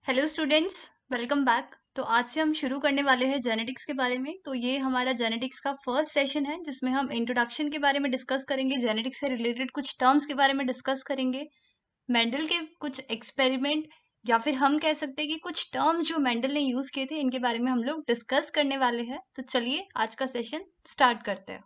Hello students, welcome back. तो आज से हम शुरू करने वाले हैं जेनेटिक्स के बारे में। तो ये हमारा जेनेटिक्स का फर्स्ट सेशन है जिसमें हम इंट्रोडक्शन के बारे में डिस्कस करेंगे, जेनेटिक्स से रिलेटेड कुछ टर्म्स के बारे में डिस्कस करेंगे, मेंडल के कुछ एक्सपेरिमेंट या फिर हम कह सकते हैं कि कुछ टर्म्स जो मेंडल ने यूज किए थे इनके बारे में हम लोग डिस्कस करने वाले हैं। तो चलिए आज का सेशन स्टार्ट करते हैं।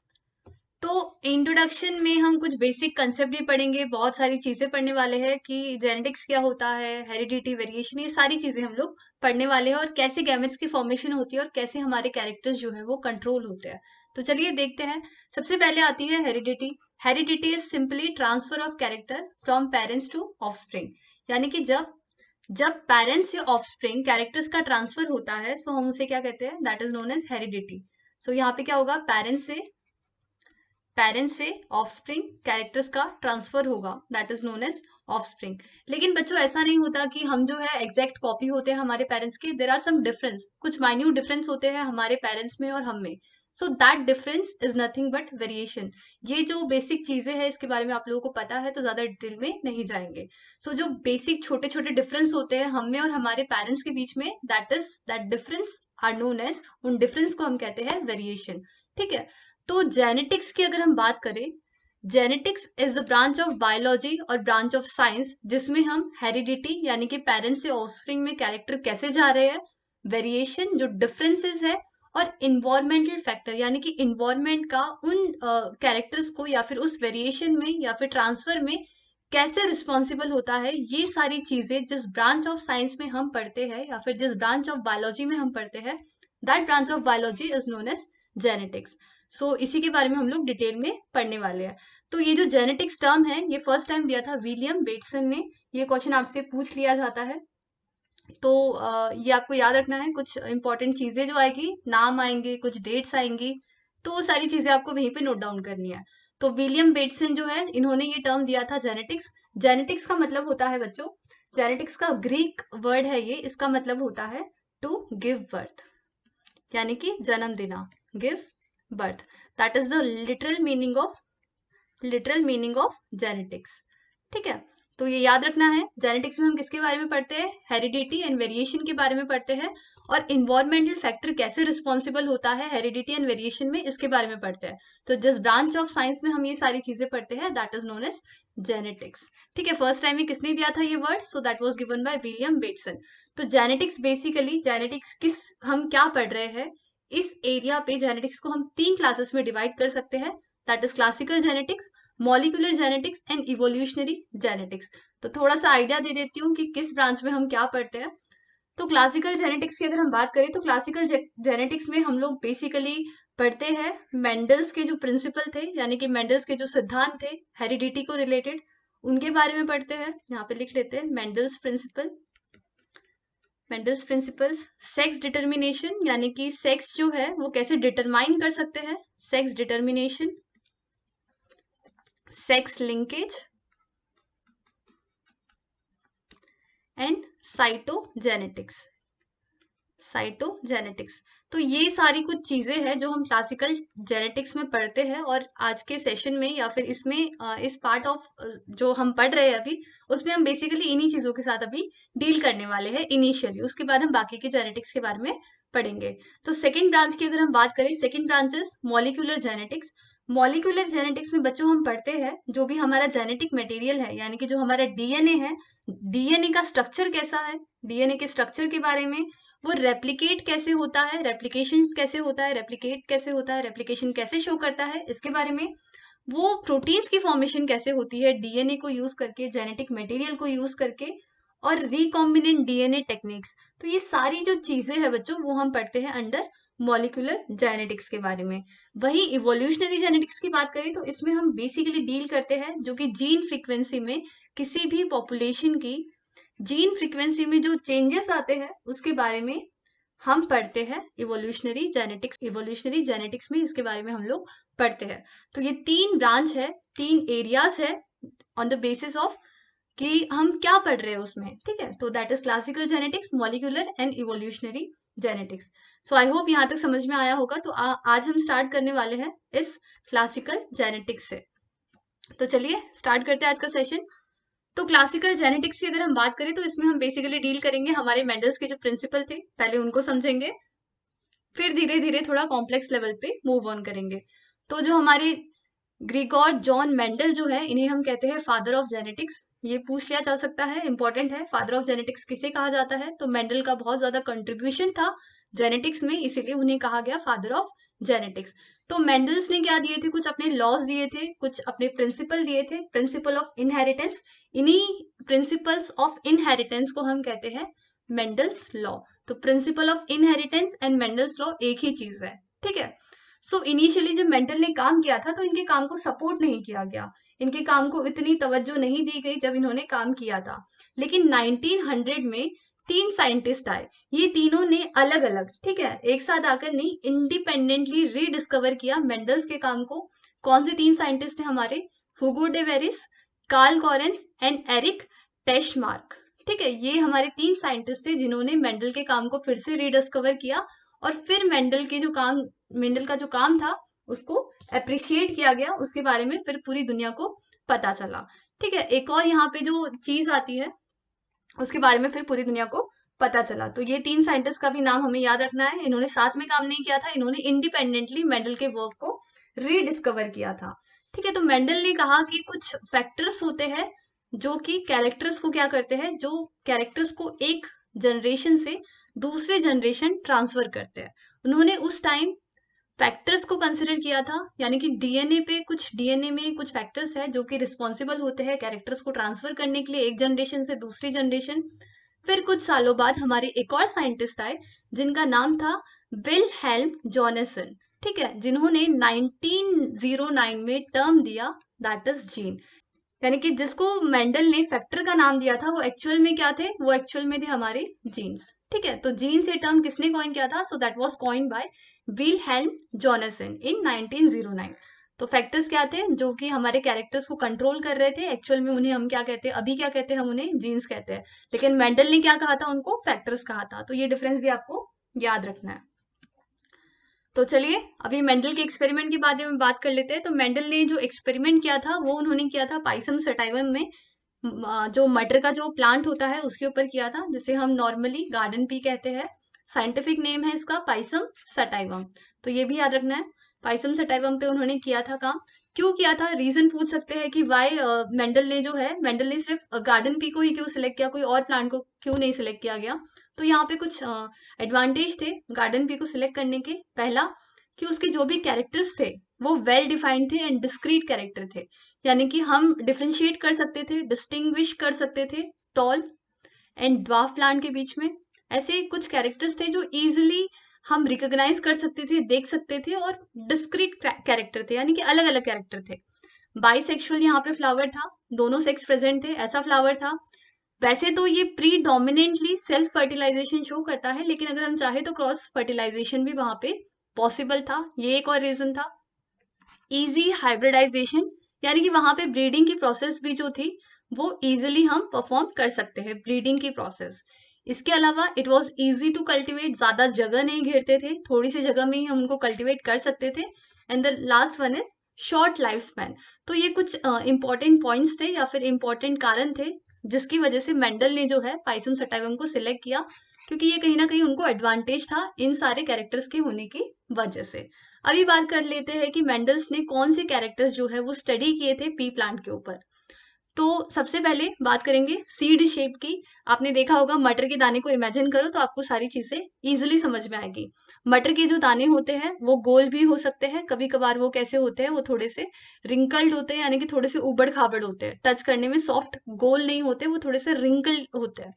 तो इंट्रोडक्शन में हम कुछ बेसिक कंसेप्ट भी पढ़ेंगे, बहुत सारी चीजें पढ़ने वाले हैं कि जेनेटिक्स क्या होता है, हेरिडिटी, वेरिएशन, ये सारी चीजें हम लोग पढ़ने वाले हैं और कैसे गैमेट्स की फॉर्मेशन होती है और कैसे हमारे कैरेक्टर्स जो है वो कंट्रोल होते हैं। तो चलिए देखते हैं। सबसे पहले आती है heredity. Heredity is simply transfer of character from parents to offspring. यानी कि जब जब पेरेंट्स से ऑफस्प्रिंग कैरेक्टर्स का ट्रांसफर होता है सो हम उसे क्या कहते हैं, that is known as heredity. So यहाँ पे क्या होगा, पेरेंट्स से ऑफस्प्रिंग कैरेक्टर्स का ट्रांसफर होगा, that is known as offspring. लेकिन बच्चों ऐसा नहीं होता कि हम जो है एग्जैक्ट कॉपी होते हैं हमारे पेरेंट्स के। देर आर सम डिफरेंस, कुछ माइन्यूट डिफरेंस होते हैं हमारे पेरेंट्स में और हम में। So that difference is nothing but variation. ये जो बेसिक चीजें हैं इसके बारे में आप लोगों को पता है तो ज्यादा डिटेल में नहीं जाएंगे। सो जो बेसिक छोटे छोटे डिफरेंस होते हैं हम में और हमारे पेरेंट्स के बीच में, that difference are known as, उन डिफरेंस को हम कहते हैं वेरिएशन। ठीक है। तो जेनेटिक्स की अगर हम बात करें, genetics is the branch of biology और ब्रांच ऑफ साइंस जिसमें हम हेरिडिटी यानी कि पेरेंट्स से ऑफस्प्रिंग में कैरेक्टर कैसे जा रहे हैं, वेरिएशन जो डिफरेंसेस है, और इन्वायरमेंटल फैक्टर यानी कि इन्वायरमेंट का उन कैरेक्टर्स को या फिर उस वेरिएशन में या फिर ट्रांसफर में कैसे रिस्पॉन्सिबल होता है। ये सारी चीजें जिस ब्रांच ऑफ साइंस में हम पढ़ते हैं या फिर जिस ब्रांच ऑफ बायोलॉजी में हम पढ़ते हैं, that branch of biology is known as genetics. So इसी के बारे में हम लोग डिटेल में पढ़ने वाले हैं। तो ये जो जेनेटिक्स टर्म है ये फर्स्ट टाइम दिया था विलियम बेटसन ने। ये क्वेश्चन आपसे पूछ लिया जाता है। तो ये आपको याद रखना है। कुछ इंपॉर्टेंट चीजें जो आएगी, नाम आएंगे, कुछ डेट्स आएंगी, तो वो सारी चीजें आपको वहीं पे नोट डाउन करनी है। तो विलियम बेटसन जो है इन्होंने ये टर्म दिया था जेनेटिक्स। जेनेटिक्स का मतलब होता है बच्चों, जेनेटिक्स का ग्रीक वर्ड है ये, इसका मतलब होता है टू गिव बर्थ, यानी कि जन्म देना, give birth. That is the literal meaning of genetics. ठीक है। तो ये याद रखना है। जेनेटिक्स में हम किसके बारे में पढ़ते हैं, हेरिडिटी एंड वेरिएशन के बारे में पढ़ते हैं, और इन्वायरमेंटल फैक्टर कैसे रिस्पॉन्सिबल होता है हेरिडिटी एंड वेरिएशन में, इसके बारे में पढ़ते हैं। तो जिस ब्रांच ऑफ साइंस में हम ये सारी चीजें पढ़ते हैं that is known as genetics. ठीक है। फर्स्ट टाइम ये किसने दिया था ये word, so that was given by William Bateson. तो जेनेटिक्स बेसिकली, जेनेटिक्स किस, हम क्या पढ़ रहे हैं इस एरिया पे, जेनेटिक्स को हम तीन क्लासेस में डिवाइड कर सकते हैं, that is classical genetics, molecular genetics and evolutionary genetics. तो थोड़ा सा आइडिया दे देती हूँ कि किस ब्रांच में हम क्या पढ़ते हैं। तो क्लासिकल जेनेटिक्स की अगर हम बात करें तो क्लासिकल जेनेटिक्स में हम लोग बेसिकली पढ़ते हैं मेंडल्स के जो प्रिंसिपल थे, यानी कि मेंडल्स के जो सिद्धांत थे हेरिडिटी को रिलेटेड, उनके बारे में पढ़ते हैं। यहाँ पे लिख लेते हैं मेंडल्स प्रिंसिपल्स। सेक्स डिटर्मिनेशन यानी कि सेक्स जो है वो कैसे डिटरमाइन कर सकते हैं, sex determination, sex linkage and cytogenetics. तो ये सारी कुछ चीजें हैं जो हम क्लासिकल जेनेटिक्स में पढ़ते हैं, और आज के सेशन में या फिर इसमें इस पार्ट ऑफ जो हम पढ़ रहे हैं अभी, उसमें हम बेसिकली इन्हीं चीजों के साथ अभी डील करने वाले हैं इनिशियली। उसके बाद हम बाकी के जेनेटिक्स के बारे में पढ़ेंगे। तो सेकेंड ब्रांच की अगर हम बात करें, second branch is molecular genetics. Molecular genetics में बच्चों हम पढ़ते हैं जो भी हमारा जेनेटिक मटेरियल है, यानी कि जो हमारा डीएनए है, डीएनए का स्ट्रक्चर कैसा है, डीएनए के स्ट्रक्चर के बारे में, वो रेप्लिकेट कैसे होता है, रेप्लिकेशन कैसे होता है, रेप्लिकेट कैसे होता है, रेप्लिकेशन कैसे शो करता है, इसके बारे में, वो प्रोटीन्स की फॉर्मेशन कैसे होती है डीएनए को यूज करके, जेनेटिक मटेरियल को यूज करके, और रिकॉम्बिनेंट डीएनए टेक्निक्स। तो ये सारी जो चीजें हैं बच्चों वो हम पढ़ते हैं अंडर मॉलिक्यूलर जेनेटिक्स के बारे में। वही इवोल्यूशनरी जेनेटिक्स की बात करें तो इसमें हम बेसिकली डील करते हैं जो कि जीन फ्रीक्वेंसी में, किसी भी पॉपुलेशन की जीन फ्रीक्वेंसी में जो चेंजेस आते हैं उसके बारे में हम पढ़ते हैं इवोल्यूशनरी जेनेटिक्स। इवोल्यूशनरी जेनेटिक्स में इसके बारे में हम लोग पढ़ते हैं। तो ये तीन ब्रांच है, तीन एरियाज है ऑन द बेसिस ऑफ कि हम क्या पढ़ रहे हैं उसमें। ठीक है। तो that is classical genetics, molecular and evolutionary genetics. So I hope यहाँ तक समझ में आया होगा। तो आज हम स्टार्ट करने वाले हैं इस क्लासिकल जेनेटिक्स से। तो चलिए स्टार्ट करते हैं आज का सेशन। तो क्लासिकल जेनेटिक्स की अगर हम बात करें तो इसमें हम बेसिकली डील करेंगे हमारे मेंडल्स के जो प्रिंसिपल थे, पहले उनको समझेंगे, फिर धीरे धीरे थोड़ा कॉम्प्लेक्स लेवल पे मूव ऑन करेंगे। तो जो हमारे ग्रिगोर जॉन मेंडल जो है, इन्हें हम कहते हैं फादर ऑफ जेनेटिक्स। ये पूछ लिया जा सकता है, इंपॉर्टेंट है, फादर ऑफ जेनेटिक्स किसे कहा जाता है? तो मेंडल का बहुत ज्यादा कंट्रीब्यूशन था जेनेटिक्स में, इसीलिए उन्हें कहा गया फादर ऑफ जेनेटिक्स। तो मेंडल्स ने क्या दिए थे? कुछ अपने लॉज दिए थे, कुछ अपने प्रिंसिपल दिए थे, प्रिंसिपल ऑफ इनहेरिटेंस। इन्हीं प्रिंसिपल्स ऑफ इनहेरिटेंस को हम कहते हैं मेंडल्स लॉ। तो principle of inheritance and Mendel's law एक ही चीज है, ठीक है। सो इनिशियली जब मेंडल ने काम किया था तो इनके काम को सपोर्ट नहीं किया गया, इनके काम को इतनी तवज्जो नहीं दी गई जब इन्होंने काम किया था। लेकिन 1900 में तीन साइंटिस्ट आए, ये तीनों ने अलग अलग, ठीक है, एक साथ आकर नहीं, इंडिपेंडेंटली रीडिस्कवर किया मेंडल्स के काम को। कौन से तीन साइंटिस्ट थे हमारे? Hugo de Vries, Carl Correns and Erich Tschermak, ठीक है। ये हमारे तीन साइंटिस्ट थे जिन्होंने मेंडल के काम को फिर से रीडिस्कवर किया, और फिर मेंडल का जो काम था उसको अप्रिशिएट किया गया, उसके बारे में फिर पूरी दुनिया को पता चला, ठीक है। एक और यहाँ पे जो चीज आती है उसके बारे में फिर पूरी दुनिया को पता चला। तो ये तीन साइंटिस्ट का भी नाम हमें याद रखना है, इन्होंने साथ में काम नहीं किया था, इन्होंने इंडिपेंडेंटली मेंडल के वर्क को रीडिस्कवर किया था, ठीक है। तो मेंडल ने कहा कि कुछ फैक्टर्स होते हैं जो कि कैरेक्टर्स को क्या करते हैं, जो कैरेक्टर्स को एक जनरेशन से दूसरे जनरेशन ट्रांसफर करते हैं। उन्होंने उस टाइम फैक्टर्स को कंसिडर किया था, यानी कि डीएनए में कुछ फैक्टर्स है जो कि रिस्पॉन्सिबल होते हैं कैरेक्टर्स को ट्रांसफर करने के लिए एक जनरेशन से दूसरी जनरेशन। फिर कुछ सालों बाद हमारे एक और साइंटिस्ट आए जिनका नाम था विलहेल्म जॉनसन, ठीक है, जिन्होंने 1909 में टर्म दिया, दैट इज जीन। यानी कि जिसको मेंडल ने फैक्टर का नाम दिया था वो एक्चुअल में क्या थे? वो एक्चुअल में थे हमारे जीन्स, ठीक है। तो जीन्स ये टर्म किसने कॉइन किया था? So that was coined by Wilhelm Johannsen in 1909। तो फैक्टर्स क्या थे? जो कि हमारे कैरेक्टर्स को कंट्रोल कर रहे थे, एक्चुअल में उन्हें हम क्या कहते हैं, अभी क्या कहते हैं, हम उन्हें जीन्स कहते हैं, लेकिन मेंडल ने क्या कहा था? उनको फैक्टर्स कहा था। तो ये डिफरेंस भी आपको याद रखना है। तो चलिए अभी मेंडल के एक्सपेरिमेंट के बारे में बात कर लेते हैं। तो मेंडल ने जो एक्सपेरिमेंट किया था वो उन्होंने किया था पाइसम सटाइवम में, जो मटर का जो प्लांट होता है उसके ऊपर किया था, जिसे हम नॉर्मली गार्डन पी कहते हैं। साइंटिफिक नेम है इसका पाइसम सटाइवम, तो ये भी याद रखना है। पाइसम सटाइवम पे उन्होंने किया था काम। क्यों किया था? रीजन पूछ सकते हैं कि वाई मेंडल ने सिर्फ गार्डन पी को ही क्यों सिलेक्ट किया, कोई और प्लांट को क्यों नहीं सिलेक्ट किया गया? तो यहाँ पे कुछ एडवांटेज थे गार्डन पी को सिलेक्ट करने के। पहला कि उसके जो भी कैरेक्टर्स थे वो वेल डिफाइंड थे एंड डिस्क्रीट कैरेक्टर थे, यानी कि हम डिफ्रेंशिएट कर सकते थे, डिस्टिंग्विश कर सकते थे टॉल एंड ड्वार्फ प्लांट के बीच में। ऐसे कुछ कैरेक्टर्स थे जो इजिली हम रिकॉग्नाइज कर सकते थे, देख सकते थे, और डिस्क्रीट कैरेक्टर थे, यानी कि अलग अलग कैरेक्टर थे। बाइसेक्सुअल यहाँ पे फ्लावर था, दोनों सेक्स प्रेजेंट थे, ऐसा फ्लावर था। वैसे तो ये प्रीडोमिनेंटली सेल्फ फर्टिलाइजेशन शो करता है, लेकिन अगर हम चाहे तो क्रॉस फर्टिलाइजेशन भी वहां पे पॉसिबल था, ये एक और रीजन था। इजी हाइब्रिडाइजेशन, यानी कि वहां पे ब्रीडिंग की प्रोसेस भी जो थी वो इजिली हम परफॉर्म कर सकते हैं, ब्रीडिंग की प्रोसेस। इसके अलावा it was easy to cultivate, ज्यादा जगह नहीं घेरते थे, थोड़ी सी जगह में ही हम उनको कल्टीवेट कर सकते थे। And the last one is short life span. तो ये कुछ इंपॉर्टेंट पॉइंट्स थे या फिर इंपॉर्टेंट कारण थे जिसकी वजह से मेंडल ने जो है पाइसम सटाइवम को सिलेक्ट किया, क्योंकि ये कहीं ना कहीं उनको एडवांटेज था इन सारे कैरेक्टर्स के होने की वजह से। अभी बात कर लेते हैं कि मेंडल्स ने कौन से कैरेक्टर्स जो है वो स्टडी किए थे पी प्लांट के ऊपर। तो सबसे पहले बात करेंगे सीड शेप की। आपने देखा होगा, मटर के दाने को इमेजिन करो तो आपको सारी चीजें इजिली समझ में आएगी। मटर के जो दाने होते हैं वो गोल भी हो सकते हैं, कभी कभार वो कैसे होते हैं, वो थोड़े से रिंकल्ड होते हैं, यानी कि थोड़े से उबड़ खाबड़ होते हैं, टच करने में सॉफ्ट गोल नहीं होते, वो थोड़े से रिंकल्ड होते हैं।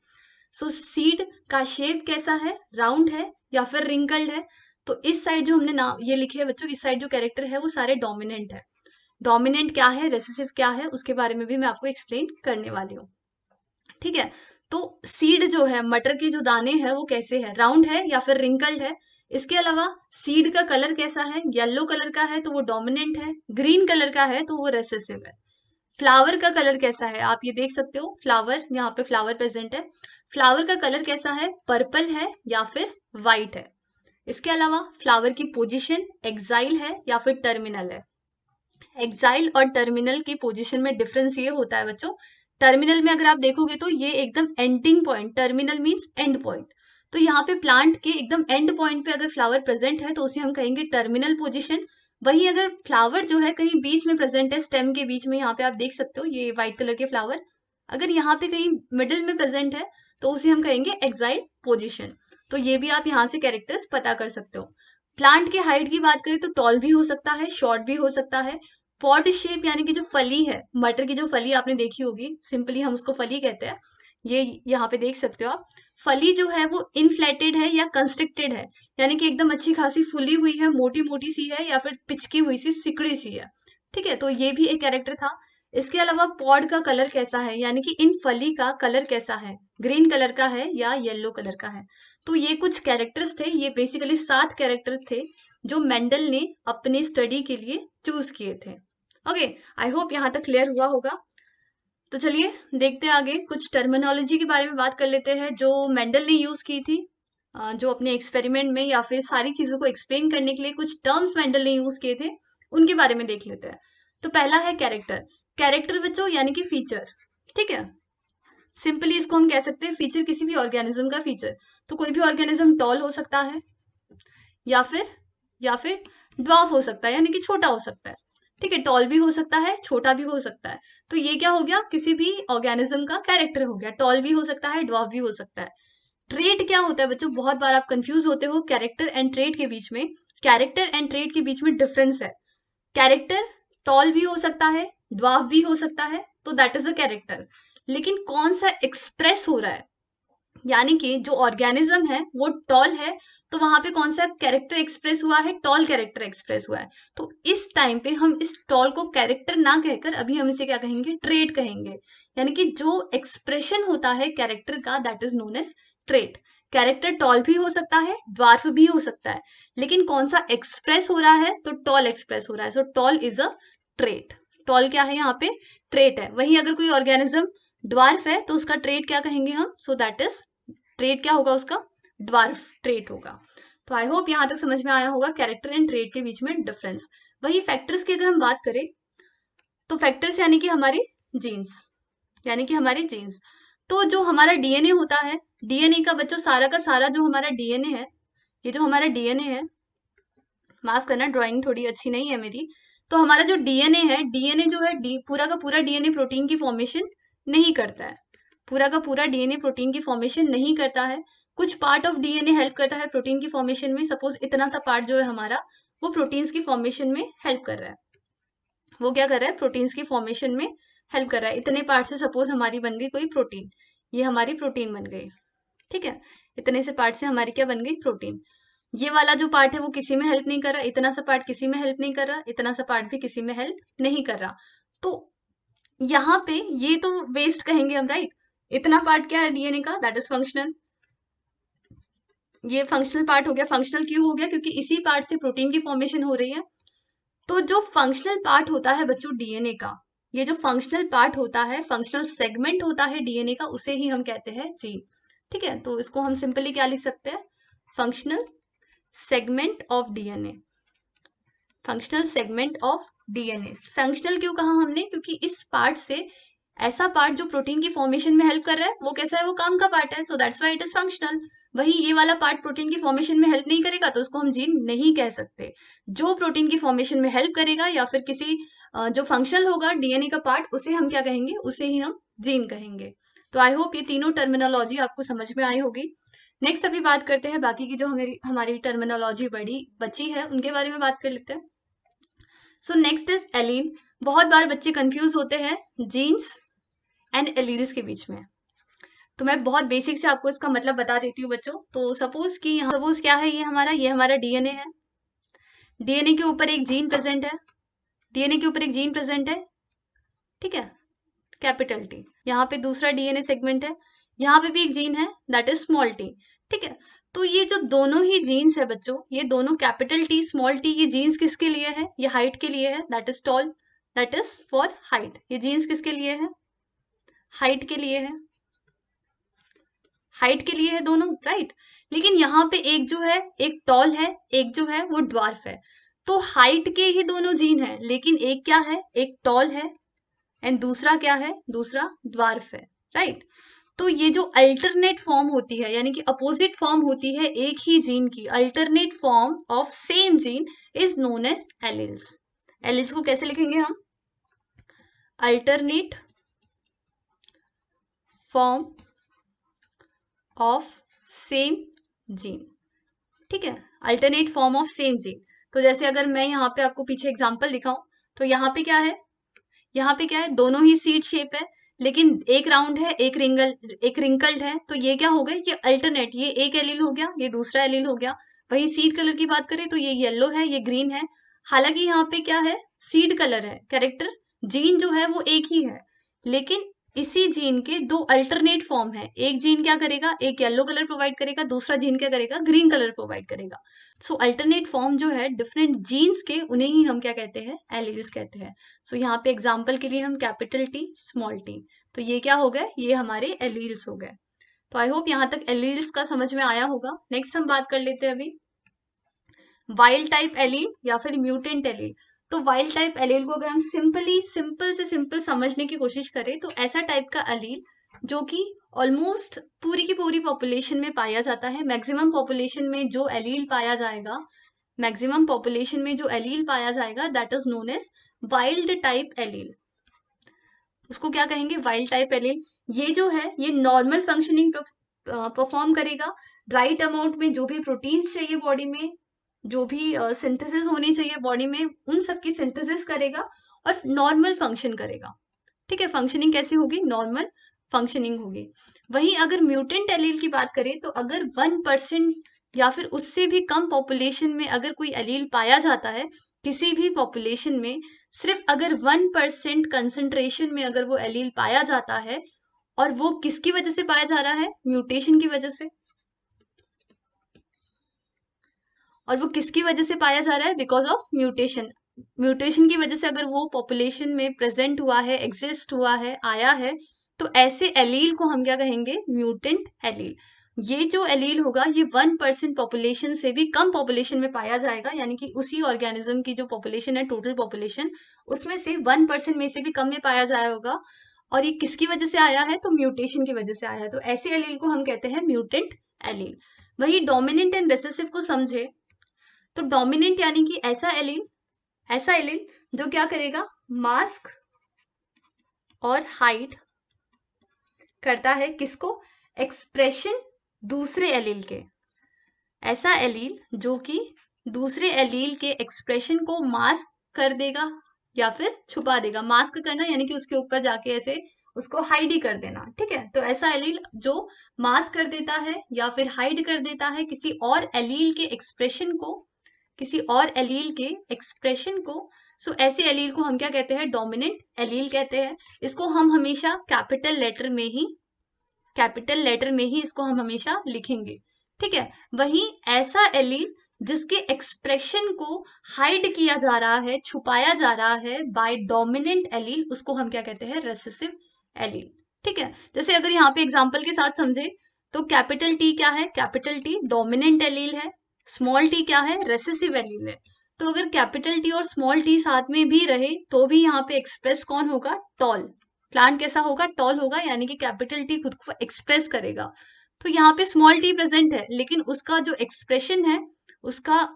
सो सीड का शेप कैसा है? राउंड है या फिर रिंकल्ड है? तो इस साइड जो हमने नाम ये लिखे है बच्चों, इस साइड जो कैरेक्टर है वो सारे डोमिनेंट है। डोमिनेंट क्या है, रेसेसिव क्या है, उसके बारे में भी मैं आपको एक्सप्लेन करने वाली हूँ, ठीक है। तो सीड जो है, मटर के जो दाने हैं वो कैसे है? राउंड है या फिर रिंकल्ड है? इसके अलावा सीड का कलर कैसा है? येलो कलर का है तो वो डोमिनेंट है, ग्रीन कलर का है तो वो रेसेसिव है। फ्लावर का कलर कैसा है? आप ये देख सकते हो, फ्लावर, यहाँ पे फ्लावर प्रेजेंट है, फ्लावर का कलर कैसा है? पर्पल है या फिर व्हाइट है। इसके अलावा फ्लावर की पोजीशन एक्साइल है या फिर टर्मिनल है। एक्साइल और टर्मिनल की पोजीशन में डिफरेंस ये होता है बच्चों टर्मिनल में अगर आप देखोगे तो ये एकदम ending point, terminal means and point. तो यहाँ पे प्लांट के एकदम एंड पॉइंट पे अगर फ्लावर प्रेजेंट है तो उसे हम कहेंगे टर्मिनल पोजीशन। वहीं अगर फ्लावर जो है कहीं बीच में प्रेजेंट है, स्टेम के बीच में, यहाँ पे आप देख सकते हो ये व्हाइट कलर के फ्लावर, अगर यहाँ पे कहीं मिडिल में प्रेजेंट है तो उसे हम कहेंगे एक्साइल पोजिशन। तो ये भी आप यहाँ से कैरेक्टर्स पता कर सकते हो। प्लांट के हाइट की बात करें तो टॉल भी हो सकता है, शॉर्ट भी हो सकता है। पॉड शेप यानी कि जो फली है, मटर की जो फली आपने देखी होगी, सिंपली हम उसको फली कहते हैं, ये यहाँ पे देख सकते हो आप। फली जो है वो इनफ्लेटेड है या कंस्ट्रिक्टेड है, यानी कि एकदम अच्छी खासी फुली हुई है, मोटी मोटी सी है, या फिर पिचकी हुई सी, सिकड़ी सी है। ठीक है, तो ये भी एक कैरेक्टर था। इसके अलावा पॉड का कलर कैसा है, यानी कि इन फली का कलर कैसा है, ग्रीन कलर का है या येलो कलर का है। तो ये कुछ कैरेक्टर्स थे, ये बेसिकली 7 कैरेक्टर्स थे जो मेंडल ने अपने स्टडी के लिए चूज किए थे। ओके, आई होप यहाँ तक क्लियर हुआ होगा। तो चलिए देखते हैं आगे, कुछ टर्मिनोलॉजी के बारे में बात कर लेते हैं जो मेंडल ने यूज की थी, जो अपने एक्सपेरिमेंट में या फिर सारी चीजों को एक्सप्लेन करने के लिए कुछ टर्म्स मेंडल ने यूज किए थे, उनके बारे में देख लेते हैं। तो पहला है कैरेक्टर। कैरेक्टर बच्चों यानी कि फीचर, ठीक है, सिंपली इसको हम कह सकते हैं फीचर, किसी भी ऑर्गेनिज्म का फीचर। तो कोई भी ऑर्गेनिज्म टॉल हो सकता है या फिर ड्वार्फ हो सकता है, यानी कि छोटा हो सकता है। ठीक है, टॉल भी हो सकता है, छोटा भी हो सकता है। तो ये क्या हो गया, किसी भी ऑर्गेनिज्म का कैरेक्टर हो गया, टॉल भी हो सकता है, ड्वार्फ भी हो सकता है। ट्रेट क्या होता है बच्चों, बहुत बार आप कंफ्यूज होते हो कैरेक्टर एंड ट्रेट के बीच में। कैरेक्टर एंड ट्रेट के बीच में डिफरेंस है। कैरेक्टर टॉल भी हो सकता है, ड्वार्फ भी हो सकता है, तो दैट इज अ कैरेक्टर। लेकिन कौन सा एक्सप्रेस हो रहा है, यानी कि जो ऑर्गेनिज्म है वो टॉल है, तो वहां पे कौन सा कैरेक्टर एक्सप्रेस हुआ है, टॉल कैरेक्टर एक्सप्रेस हुआ है। तो इस टाइम पे हम इस टॉल को कैरेक्टर ना कहकर अभी हम इसे क्या कहेंगे, ट्रेट कहेंगे। यानी कि जो एक्सप्रेशन होता है कैरेक्टर का, that is known as trait. Character tall भी हो सकता है, ड्वार्फ भी हो सकता है, लेकिन कौन सा एक्सप्रेस हो रहा है, तो टॉल एक्सप्रेस हो रहा है। So tall is a trait. Tall क्या है यहाँ पे, ट्रेट है। वहीं अगर कोई ऑर्गेनिज्म ड्वार्फ है तो उसका ट्रेट क्या कहेंगे हम, सो दैट इज ट्रेट क्या होगा उसका, ड्वार्फ ट्रेट होगा। तो आई होप यहां तक समझ में आया होगा कैरेक्टर एंड ट्रेट के बीच में डिफरेंस। वही फैक्टर्स की अगर हम बात करें तो फैक्टर्स यानी कि हमारे जीन्स, यानी कि हमारे जीन्स। तो जो हमारा डीएनए होता है, डीएनए का बच्चों सारा का सारा जो हमारा डीएनए है, ये जो हमारा डीएनए है, माफ करना ड्राइंग थोड़ी अच्छी नहीं है मेरी। तो हमारा जो डीएनए है, डीएनए जो है पूरा का पूरा डीएनए प्रोटीन की फॉर्मेशन नहीं करता है। पूरा का पूरा डीएनए प्रोटीन की फॉर्मेशन नहीं करता है। कुछ पार्ट ऑफ डीएनए हेल्प करता है प्रोटीन की फॉर्मेशन में। सपोज इतना सा पार्ट जो है हमारा, वो प्रोटीन्स की फॉर्मेशन में हेल्प कर रहा है। वो क्या कर रहा है, प्रोटीन्स की फॉर्मेशन में हेल्प कर रहा है। इतने पार्ट से सपोज हमारी बन गई कोई प्रोटीन, ये हमारी प्रोटीन बन गई। ठीक है, इतने से पार्ट से हमारी क्या बन गई, प्रोटीन। ये वाला जो पार्ट है वो किसी में हेल्प नहीं कर रहा, इतना सा पार्ट किसी में हेल्प नहीं कर रहा, इतना सा पार्ट भी किसी में हेल्प नहीं कर रहा। तो यहाँ पे ये तो वेस्ट कहेंगे हम, राइट। इतना पार्ट क्या है डीएनए का, दैट इज फंक्शनल। ये फंक्शनल पार्ट हो गया। फंक्शनल क्यों हो गया, क्योंकि इसी पार्ट से प्रोटीन की फॉर्मेशन हो रही है। तो जो फंक्शनल पार्ट होता है बच्चों डीएनए का, ये जो फंक्शनल पार्ट होता है, फंक्शनल सेगमेंट होता है डीएनए का, उसे ही हम कहते हैं जीन। ठीक है, तो इसको हम सिंपली क्या लिख सकते हैं, functional segment of DNA. Functional segment of DNA. Functional क्यों कहा हमने, क्योंकि इस पार्ट से, ऐसा पार्ट जो प्रोटीन की फॉर्मेशन में हेल्प कर रहा है, वो कैसा है, वो काम का पार्ट है, so that's why it is functional. वही ये वाला पार्ट प्रोटीन की फॉर्मेशन में हेल्प नहीं करेगा तो उसको हम जीन नहीं कह सकते। जो प्रोटीन की फॉर्मेशन में हेल्प करेगा या फिर किसी जो फंक्शनल होगा डीएनए का पार्ट, उसे हम क्या कहेंगे, उसे ही हम जीन कहेंगे। तो आई होप ये तीनों टर्मिनोलॉजी आपको समझ में आई होगी। नेक्स्ट अभी बात करते हैं बाकी की जो हमारी हमारी टर्मिनोलॉजी बची है, उनके बारे में बात कर लेते हैं। सो नेक्स्ट इज एलीन। बहुत बार बच्चे कंफ्यूज होते हैं जीन्स एंड एलील्स के बीच में। तो मैं बहुत बेसिक से आपको इसका मतलब बता देती हूँ बच्चों। तो सपोज कि यहाँ सपोज क्या है, ये हमारा डीएनए है। डीएनए के ऊपर एक जीन प्रेजेंट है, डीएनए के ऊपर एक जीन प्रेजेंट है, ठीक है, कैपिटल टी। यहाँ पे दूसरा डीएनए सेगमेंट है, यहाँ पे भी एक जीन है, दैट इज स्मॉल टी। ठीक है, तो ये जो दोनों ही जीन्स है बच्चों, ये दोनों कैपिटल टी स्मॉल टी, ये जीन्स किसके लिए है, ये हाइट के लिए है, that is tall, that is for height. ये जीन्स किसके लिए है, हाइट के लिए है, हाइट के लिए है दोनों, राइट। लेकिन यहाँ पे एक जो है, एक टॉल है, एक जो है वो ड्वार्फ है। तो हाइट के ही दोनों जीन है, लेकिन एक क्या है, एक टॉल है एंड दूसरा क्या है, दूसरा ड्वार्फ है, राइट। तो ये जो अल्टरनेट फॉर्म होती है, यानी कि अपोजिट फॉर्म होती है एक ही जीन की, alternate form of same gene is known as alleles. Alleles को कैसे लिखेंगे हम, alternate form of same gene, ठीक है, alternate form of same gene. तो जैसे अगर मैं यहाँ पे आपको पीछे एग्जांपल दिखाऊं, तो यहाँ पे क्या है, यहाँ पे क्या है, दोनों ही सीड शेप है, लेकिन एक राउंड है, एक रिंकल्ड है, तो ये क्या हो गया, ये अल्टरनेट, ये एक एलील हो गया, ये दूसरा एलील हो गया। वही सीड कलर की बात करें तो ये येलो है, ये ग्रीन है। हालांकि यहाँ पे क्या है, सीड कलर है, कैरेक्टर जीन जो है वो एक ही है, लेकिन इसी जीन के दो अल्टरनेट फॉर्म है। एक जीन क्या करेगा, एक येलो कलर प्रोवाइड करेगा, दूसरा जीन क्या करेगा, ग्रीन कलर प्रोवाइड करेगा। सो अल्टरनेट फॉर्म जो है डिफरेंट जीन्स के, उन्हें ही हम क्या कहते हैं, एलील्स कहते हैं। सो यहाँ पे एग्जाम्पल के लिए हम कैपिटल टी स्मॉल टी, तो ये क्या हो गए, ये हमारे एलील्स हो गए। तो आई होप यहाँ तक एलील्स का समझ में आया होगा। नेक्स्ट हम बात कर लेते हैं अभी वाइल्ड टाइप एलील या फिर म्यूटेंट एलील। तो वाइल्ड टाइप एलील को अगर हम सिंपल समझने की कोशिश करें, तो ऐसा टाइप का एलील जो कि ऑलमोस्ट पूरी की पूरी पॉपुलेशन में पाया जाता है, मैक्सिमम पॉपुलेशन में जो एलील पाया जाएगा, मैक्सिमम पॉपुलेशन में जो एलील पाया जाएगा, that is known as wild type allele. उसको क्या कहेंगे, वाइल्ड टाइप एलील। ये जो है ये नॉर्मल फंक्शनिंग परफॉर्म करेगा, राइट अमाउंट में जो भी प्रोटीन्स चाहिए बॉडी में, जो भी सिंथेसिस होनी चाहिए बॉडी में, उन सब की सिंथेसिस करेगा और नॉर्मल फंक्शन करेगा, ठीक है। फंक्शनिंग कैसी होगी, नॉर्मल फंक्शनिंग होगी। वहीं अगर म्यूटेंट एलील की बात करें, तो अगर 1% या फिर उससे भी कम पॉपुलेशन में अगर कोई एलील पाया जाता है, किसी भी पॉपुलेशन में सिर्फ अगर 1% कंसंट्रेशन में अगर वो एलील पाया जाता है, और वो किसकी वजह से पाया जा रहा है, म्यूटेशन की वजह से। और वो किसकी वजह से पाया जा रहा है, बिकॉज ऑफ म्यूटेशन। म्यूटेशन की वजह से अगर वो पॉपुलेशन में प्रेजेंट हुआ है, एग्जिस्ट हुआ है, आया है, तो ऐसे एलील को हम क्या कहेंगे, म्यूटेंट एलील। ये जो एलील होगा ये 1% पॉपुलेशन से भी कम पॉपुलेशन में पाया जाएगा, यानी कि उसी ऑर्गेनिज्म की जो पॉपुलेशन है, टोटल पॉपुलेशन, उसमें से 1% में से भी कम में पाया जाया होगा। और ये किसकी वजह से आया है, तो म्यूटेशन की वजह से आया है। तो ऐसे एलील को हम कहते हैं म्यूटेंट एलील। वही डोमिनेंट एंड रिसेसिव को समझे, तो डोमिनेंट यानी कि ऐसा एलील जो क्या करेगा, मास्क और हाइड करता है किसको, एक्सप्रेशन दूसरे एलील के। ऐसा एलील जो कि दूसरे एलील के एक्सप्रेशन को मास्क कर देगा या फिर छुपा देगा। मास्क करना यानी कि उसके ऊपर जाके ऐसे उसको हाइड ही कर देना, ठीक है। तो ऐसा एलील जो मास्क कर देता है या फिर हाइड कर देता है किसी और एलील के एक्सप्रेशन को, किसी और एलील के एक्सप्रेशन को। सो ऐसे एलील को हम क्या कहते हैं, डोमिनेंट एलील कहते हैं। इसको हम हमेशा कैपिटल लेटर में ही इसको हम हमेशा लिखेंगे, ठीक है। वहीं ऐसा एलील जिसके एक्सप्रेशन को हाइड किया जा रहा है, छुपाया जा रहा है बाय डोमिनेंट एलील, उसको हम क्या कहते हैं, रेसेसिव एलील, ठीक है। जैसे अगर यहाँ पे एग्जांपल के साथ समझे, तो कैपिटल टी क्या है, कैपिटल टी डोमिनेंट एलील है, स्मॉल टी क्या है, रेसेसिव एलील है। तो अगर कैपिटल टी और स्मॉल टी साथ में भी रहे, तो भी यहाँ पे एक्सप्रेस कौन होगा, टॉल। प्लांट कैसा होगा, टॉल होगा, यानी कि कैपिटल टी खुद को एक्सप्रेस करेगा। तो यहाँ पे स्मॉल टी प्रेजेंट है, लेकिन उसका जो एक्सप्रेशन है, उसका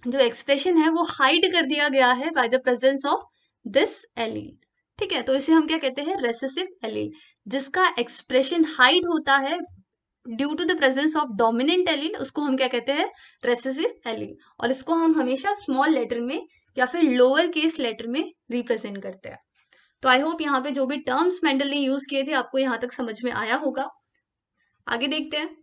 जो एक्सप्रेशन है वो हाइड कर दिया गया है by the presence of this allele, ठीक है। तो इसे हम क्या कहते हैं, रेसेसिव एलील। जिसका एक्सप्रेशन हाइड होता है due to the presence of dominant allele, उसको हम क्या कहते हैं, रेसेसिव एलील। और इसको हम हमेशा स्मॉल लेटर में या फिर लोअर केस लेटर में रिप्रेजेंट करते हैं। तो आई होप यहाँ पे जो भी टर्म्स मेंडल ने यूज किए थे आपको यहाँ तक समझ में आया होगा। आगे देखते हैं।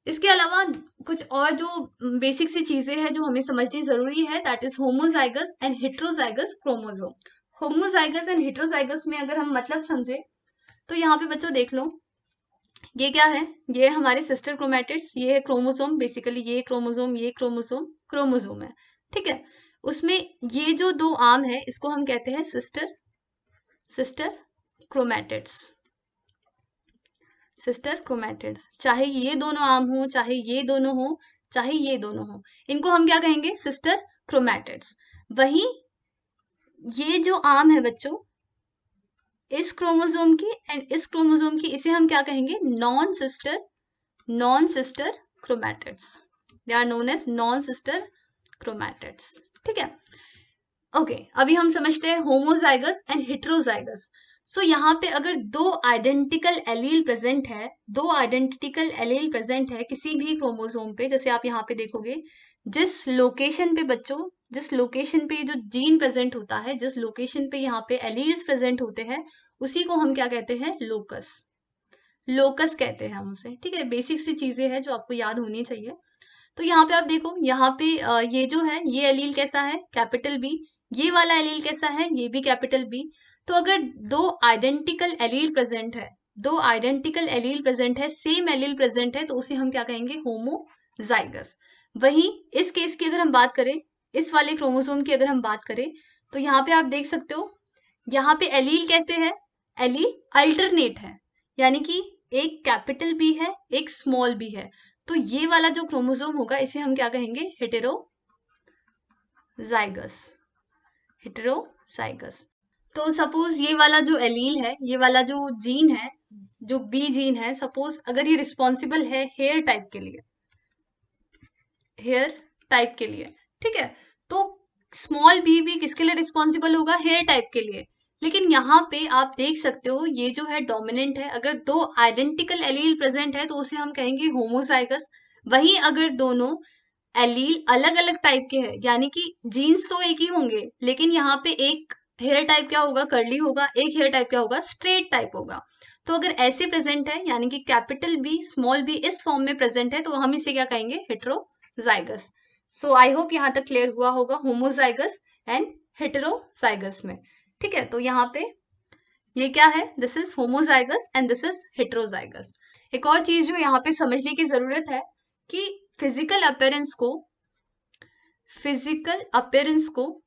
इसके अलावा कुछ और जो बेसिक सी चीजें हैं जो हमें समझनी जरूरी है, that is homozygous and heterozygous chromosome. Homozygous and heterozygous में अगर हम मतलब समझे, तो यहाँ पे बच्चों देख लो, ये क्या है, ये हमारे सिस्टर क्रोमैटिड्स, ये है क्रोमोसोम, बेसिकली ये क्रोमोसोम, ये क्रोमोसोम है, ठीक है। उसमें ये जो दो आर्म है इसको हम कहते हैं सिस्टर क्रोमैटिड्स, सिस्टर क्रोमैटिड्स। चाहे ये दोनों आर्म हो, चाहे ये दोनों हो, चाहे ये दोनों हो, इनको हम क्या कहेंगे, सिस्टर क्रोमैटिड्स। वहीं ये जो आर्म है बच्चों, इस क्रोमोसोम की एंड इस क्रोमोसोम की, इसे हम क्या कहेंगे, non sister chromatids. They are known as non sister chromatids. ठीक है, ओके अभी हम समझते हैं होमोजाइगस एंड हेटेरोजाइगस। सो यहाँ पे अगर दो आइडेंटिकल एलील प्रेजेंट है, दो आइडेंटिकल एलील प्रेजेंट है किसी भी क्रोमोसोम पे, जैसे आप यहाँ पे देखोगे जिस लोकेशन पे बच्चों, जिस लोकेशन पे जो जीन प्रेजेंट होता है, जिस लोकेशन पे यहाँ पे एलील्स प्रेजेंट होते हैं, उसी को हम क्या कहते हैं, लोकस। लोकस कहते हैं हम उसे। ठीक है, बेसिक सी चीजें हैं जो आपको याद होनी चाहिए। तो यहाँ पे आप देखो, यहाँ पे ये जो है ये एलील कैसा है, कैपिटल बी। ये वाला एलील कैसा है, ये भी कैपिटल बी। तो अगर दो आइडेंटिकल एलील प्रेजेंट है, दो आइडेंटिकल एलील प्रेजेंट है, सेम एलील प्रेजेंट है, तो उसे हम क्या कहेंगे, होमोजाइगस। वहीं इस केस की अगर हम बात करें, इस वाले क्रोमोसोम की अगर हम बात करें, तो यहाँ पे आप देख सकते हो, यहाँ पे एलील कैसे है, एलील अल्टरनेट है, यानी कि एक कैपिटल बी है, एक स्मॉल बी है। तो ये वाला जो क्रोमोसोम होगा इसे हम क्या कहेंगे, हेटेरोजाइगस। हेटेरोजाइगस। तो सपोज ये वाला जो एलील है, ये वाला जो जीन है, जो बी जीन है, सपोज अगर ये रिस्पॉन्सिबल है हेयर टाइप के लिए, हेयर टाइप के लिए, ठीक है, तो स्मॉल बी भी किसके लिए रिस्पॉन्सिबल होगा, हेयर टाइप के लिए। लेकिन यहाँ पे आप देख सकते हो ये जो है डोमिनेंट है, अगर दो आइडेंटिकल एलील प्रेजेंट है तो उसे हम कहेंगे होमोजाइगस। वहीं अगर दोनों एलील अलग अलग टाइप के हैं, यानी कि जीन्स तो एक ही होंगे, लेकिन यहाँ पे एक हेयर टाइप क्या होगा, कर्ली होगा, एक हेयर टाइप क्या होगा, स्ट्रेट टाइप होगा। तो अगर ऐसे प्रेजेंट है, यानी कि कैपिटल बी स्मॉल बी इस फॉर्म में प्रेजेंट है, तो हम इसे क्या कहेंगे, हेटेरोजाइगस। सो आई होप यहाँ तक क्लियर हुआ होगा होमोजाइगस एंड हेटेरोजाइगस में। ठीक है, तो यहाँ पे ये क्या है, this is homozygous and this is heterozygous. एक और चीज जो यहाँ पे समझने की जरूरत है कि फिजिकल अपीयरेंस को, फिजिकल अपीयरेंस को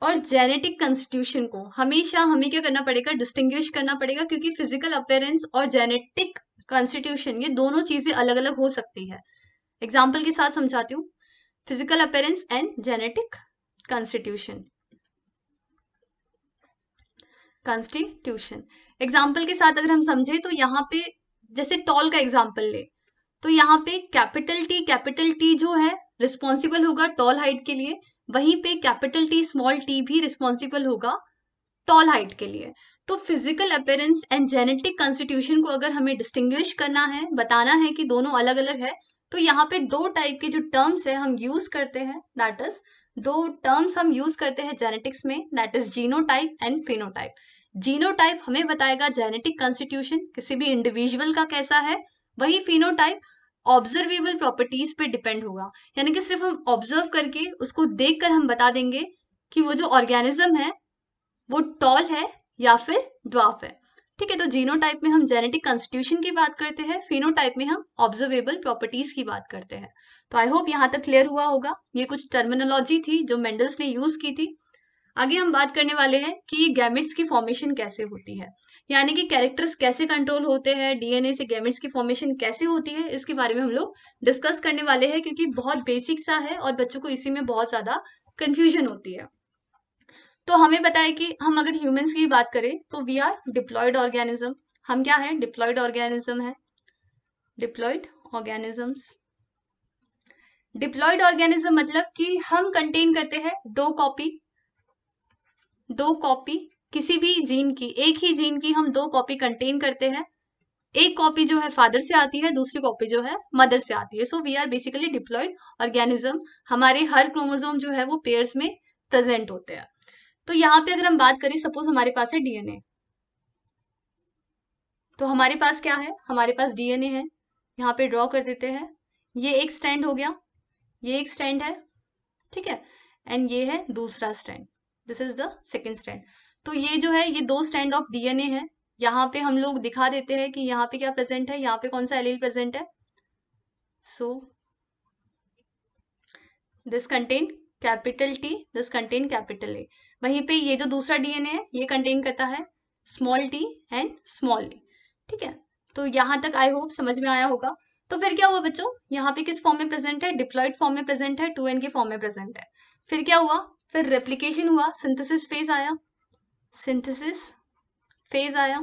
और जेनेटिक कंस्टिट्यूशन को हमेशा हमें क्या करना पड़ेगा, डिस्टिंग्विश करना पड़ेगा, क्योंकि फिजिकल अपीयरेंस और जेनेटिक कंस्टिट्यूशन ये दोनों चीजें अलग अलग हो सकती है। एग्जाम्पल के साथ समझाती हूँ, physical appearance and genetic constitution. Constitution example के साथ अगर हम समझे तो यहाँ पे जैसे टॉल का एग्जाम्पल ले, तो यहाँ पे कैपिटल टी जो है रिस्पॉन्सिबल होगा टॉल हाइट के लिए, वहीं पे कैपिटल टी स्मॉल टी भी रिस्पॉन्सिबल होगा टॉल हाइट के लिए। तो physical appearance and genetic constitution को अगर हमें डिस्टिंग्विश करना है, बताना है कि दोनों अलग अलग है, तो यहाँ पे दो टाइप के जो टर्म्स है हम यूज करते हैं, दैट इज दो टर्म्स हम यूज करते हैं जेनेटिक्स में, that is genotype and phenotype. Genotype हमें बताएगा जेनेटिक कंस्टिट्यूशन किसी भी इंडिविजुअल का कैसा है, वही फिनोटाइप ऑब्जर्वेबल प्रॉपर्टीज पे डिपेंड होगा, यानी कि सिर्फ हम ऑब्जर्व करके उसको देखकर हम बता देंगे कि वो जो ऑर्गेनिज्म है वो टॉल है या फिर ड्वार्फ है। ठीक है, तो जीनोटाइप में हम जेनेटिक कंस्टिट्यूशन की बात करते हैं, फिनोटाइप में हम ऑब्जर्वेबल प्रॉपर्टीज की बात करते हैं। तो आई होप यहाँ तक क्लियर हुआ होगा। ये कुछ टर्मिनोलॉजी थी जो मेंडल्स ने यूज की थी। आगे हम बात करने वाले हैं कि ये गैमेट्स की फॉर्मेशन कैसे होती है, यानी कि कैरेक्टर्स कैसे कंट्रोल होते हैं, डीएनए से गैमेट्स की फॉर्मेशन कैसे होती है, इसके बारे में हम लोग डिस्कस करने वाले हैं, क्योंकि बहुत बेसिक सा है और बच्चों को इसी में बहुत ज्यादा कंफ्यूजन होती है। तो हमें पता है कि हम अगर ह्यूमंस की बात करें तो वी आर डिप्लॉयड ऑर्गेनिज्म। हम क्या है, डिप्लॉयड ऑर्गेनिज्म है, डिप्लॉयड ऑर्गेनिजम्स। डिप्लॉयड ऑर्गेनिज्म मतलब कि हम कंटेन करते हैं दो कॉपी किसी भी जीन की, एक ही जीन की हम दो कॉपी कंटेन करते हैं। एक कॉपी जो है फादर से आती है, दूसरी कॉपी जो है मदर से आती है। So we are basically diploid organism. हमारे हर क्रोमोसोम जो है वो पेयर्स में प्रेजेंट होते हैं। तो यहाँ पे अगर हम बात करें, सपोज हमारे पास है डीएनए, तो हमारे पास क्या है, हमारे पास डीएनए है, यहाँ पे ड्रॉ कर देते हैं। ये एक स्ट्रैंड हो गया, ये एक स्ट्रैंड है, ठीक है, एंड ये है दूसरा strand, this is the second strand. तो ये जो है ये दो स्ट्रैंड ऑफ डीएनए है। यहाँ पे हम लोग दिखा देते हैं कि यहाँ पे क्या प्रेजेंट है, यहाँ पे कौन सा एलील प्रेजेंट है। So this contain capital T, this contain capital A. वहीं पे ये जो दूसरा डीएनए है ये कंटेन करता है small T and small A. ठीक है, तो यहाँ तक आई होप समझ में आया होगा। तो फिर क्या हुआ बच्चों, यहाँ पे किस फॉर्म में प्रेजेंट है, डिप्लॉयड फॉर्म में प्रेजेंट है, 2n के फॉर्म में प्रेजेंट है। फिर क्या हुआ, फिर रेप्लिकेशन हुआ, सिंथेसिस फेज आया। सिंथेसिस फेज आया।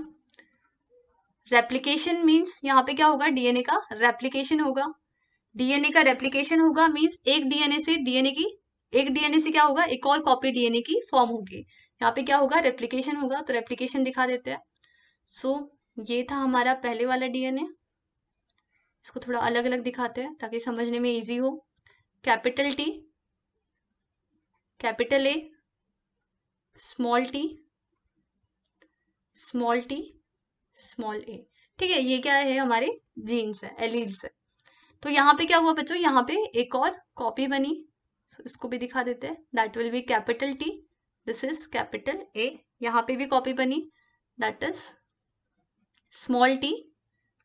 रेप्लिकेशन मींस यहाँ पे क्या होगा, डीएनए का रेप्लिकेशन होगा। डीएनए का रेप्लिकेशन होगा मींस एक डीएनए से क्या होगा, एक और कॉपी डीएनए की फॉर्म होगी। यहाँ पे क्या होगा, रेप्लिकेशन होगा, तो रेप्लिकेशन दिखा देते हैं। सो ये था हमारा पहले वाला डीएनए। इसको थोड़ा अलग अलग दिखाते हैं ताकि समझने में इजी हो। Capital T, capital A, small T, small T, small A. ठीक है, ये क्या है, हमारे जीन्स है, एलील्स है। तो यहाँ पे क्या हुआ बच्चों, यहाँ पे एक और कॉपी बनी। इसको भी दिखा देते हैं। That will be capital T, this is capital A. यहाँ पे भी कॉपी बनी, that is small T,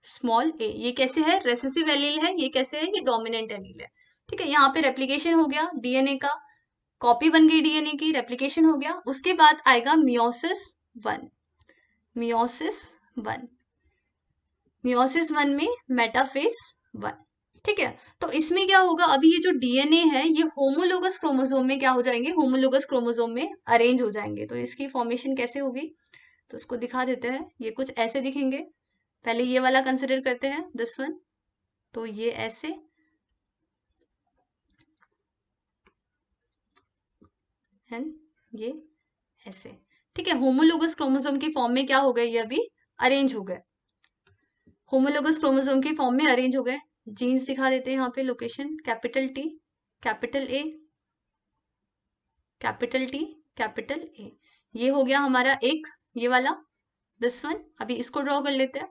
small A. ये कैसे है, रेसेसिव एलील है। ये कैसे है, ये डोमिनेंट एलील है। ठीक है, यहाँ पे रेप्लिकेशन हो गया डीएनए का, कॉपी बन गई डीएनए की, रेप्लिकेशन हो गया। उसके बाद आएगा meiosis one. Meiosis one, meiosis one में मेटाफेज वन। ठीक है, तो इसमें क्या होगा, अभी ये जो डीएनए है ये होमोलोगस क्रोमोसोम में क्या हो जाएंगे, होमोलोगस क्रोमोसोम में अरेंज हो जाएंगे। तो इसकी फॉर्मेशन कैसे होगी, तो उसको दिखा देते हैं। ये कुछ ऐसे दिखेंगे। पहले ये वाला कंसिडर करते हैं, दिस वन। तो ये ऐसे, एंड ये ऐसे। ठीक है, होमोलोगस क्रोमोसोम की फॉर्म में क्या हो गए, ये अभी अरेंज हो गए। होमोलोगस क्रोमोसोम की फॉर्म में अरेंज हो गए। जीन्स दिखा देते हैं यहाँ पे, लोकेशन कैपिटल टी, कैपिटल ए, कैपिटल टी, कैपिटल ए। ये हो गया हमारा एक, ये वाला, दिस वन। अभी इसको ड्रॉ कर लेते हैं।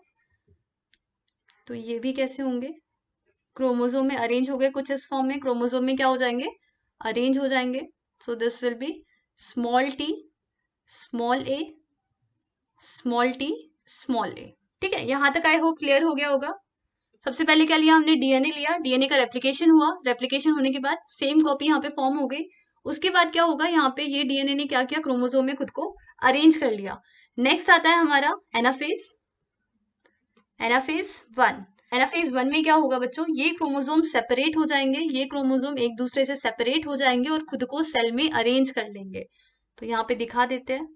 तो ये भी कैसे होंगे, क्रोमोसोम में अरेंज हो गए कुछ इस फॉर्म में, क्रोमोसोम में क्या हो जाएंगे, अरेंज हो जाएंगे। So this will be small T, small A, small T, small A. ठीक है, यहां तक आई होप क्लियर हो गया होगा। सबसे पहले क्या लिया हमने, डीएनए लिया। डीएनए का रेप्लिकेशन हुआ, रेप्लिकेशन होने के बाद सेम कॉपी यहाँ पे फॉर्म हो गई। उसके बाद क्या होगा, यहाँ पे ये डीएनए ने क्या किया, क्रोमोसोम में खुद को अरेंज कर लिया। नेक्स्ट आता है हमारा anaphase. Anaphase one, anaphase one में क्या होगा बच्चों, ये क्रोमोसोम सेपरेट हो जाएंगे। ये क्रोमोसोम एक दूसरे से सेपरेट हो जाएंगे और खुद को सेल में अरेंज कर लेंगे। तो यहाँ पे दिखा देते हैं।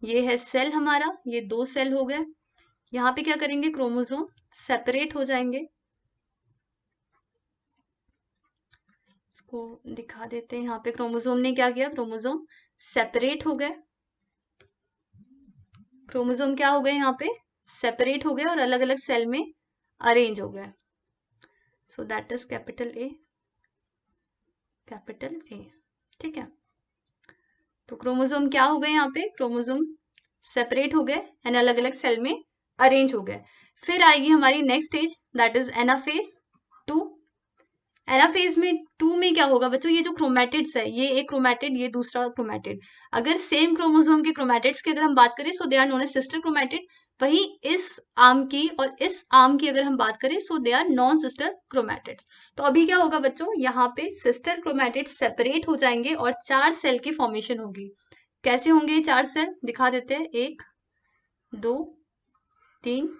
ये है सेल हमारा, ये दो सेल हो गए। यहाँ पे क्या करेंगे, क्रोमोसोम सेपरेट हो जाएंगे। इसको दिखा देते हैं। यहाँ पे क्रोमोसोम ने क्या किया, क्रोमोसोम सेपरेट हो गए। क्रोमोसोम क्या हो गए, यहाँ पे सेपरेट हो गए और अलग अलग सेल में अरेंज हो गए। So that is capital A, capital A. ठीक है, तो क्रोमोसोम क्या हो गए, यहाँ पे क्रोमोसोम सेपरेट हो गए एंड अलग अलग सेल में अरेंज हो गए। फिर आएगी हमारी next stage, that is anaphase to. Anaphase में टू में क्या होगा बच्चों, ये जो क्रोमैटिड्स है, ये एक क्रोमैटिड, ये दूसरा क्रोमैटिड। अगर सेम क्रोमोसोम के क्रोमैटिड्स की अगर हम बात करें, so they are known as sister chromatid. वही इस आर्म की और इस आर्म की अगर हम बात करें, so they are non sister chromatids. तो अभी क्या होगा बच्चों, यहाँ पे सिस्टर क्रोमैटिड्स सेपरेट हो जाएंगे और चार सेल की फॉर्मेशन होगी। कैसे होंगे ये चार सेल, दिखा देते हैं। एक, दो, तीन,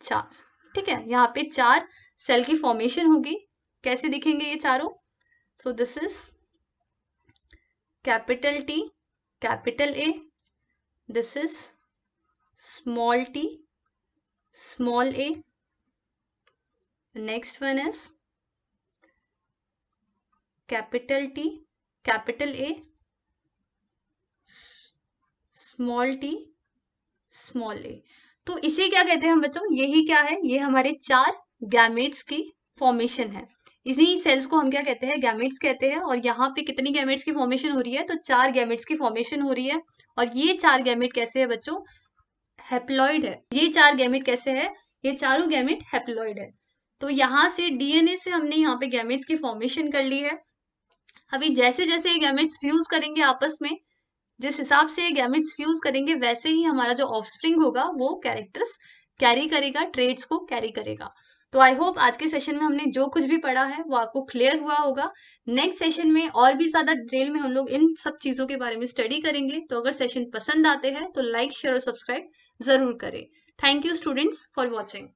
चार। ठीक है, यहाँ पे चार सेल की फॉर्मेशन होगी। कैसे दिखेंगे ये चारों, so this is capital T, capital A, this is small T, small A, next one is capital T, capital A, small T, small A. तो इसे क्या कहते हैं हम बच्चों, यही क्या है, ये हमारे चार गैमेट्स की फॉर्मेशन है। इन्हीं सेल्स को हम क्या कहते हैं, गैमेट्स कहते हैं। और यहाँ पे कितनी गैमेट्स की फॉर्मेशन हो रही है, तो चार गैमेट्स की फॉर्मेशन हो रही है। और ये चार गैमेट कैसे है बच्चों, हैप्लॉइड है। ये चार गैमेट कैसे है, ये चारों गैमेट हैप्लॉइड है। तो यहाँ से डीएनए से हमने यहाँ पे गैमेट्स की फॉर्मेशन कर ली है। अभी जैसे जैसे ये गैमेट्स फ्यूज करेंगे आपस में, जिस हिसाब से ये गैमेट्स फ्यूज करेंगे, वैसे ही हमारा जो ऑफस्प्रिंग होगा वो कैरेक्टर्स कैरी करेगा, ट्रेड्स को कैरी करेगा। तो आई होप आज के सेशन में हमने जो कुछ भी पढ़ा है वो आपको क्लियर हुआ होगा। नेक्स्ट सेशन में और भी ज्यादा डिटेल में हम लोग इन सब चीजों के बारे में स्टडी करेंगे। तो अगर सेशन पसंद आते हैं तो लाइक, शेयर और सब्सक्राइब जरूर करें। Thank you students for watching.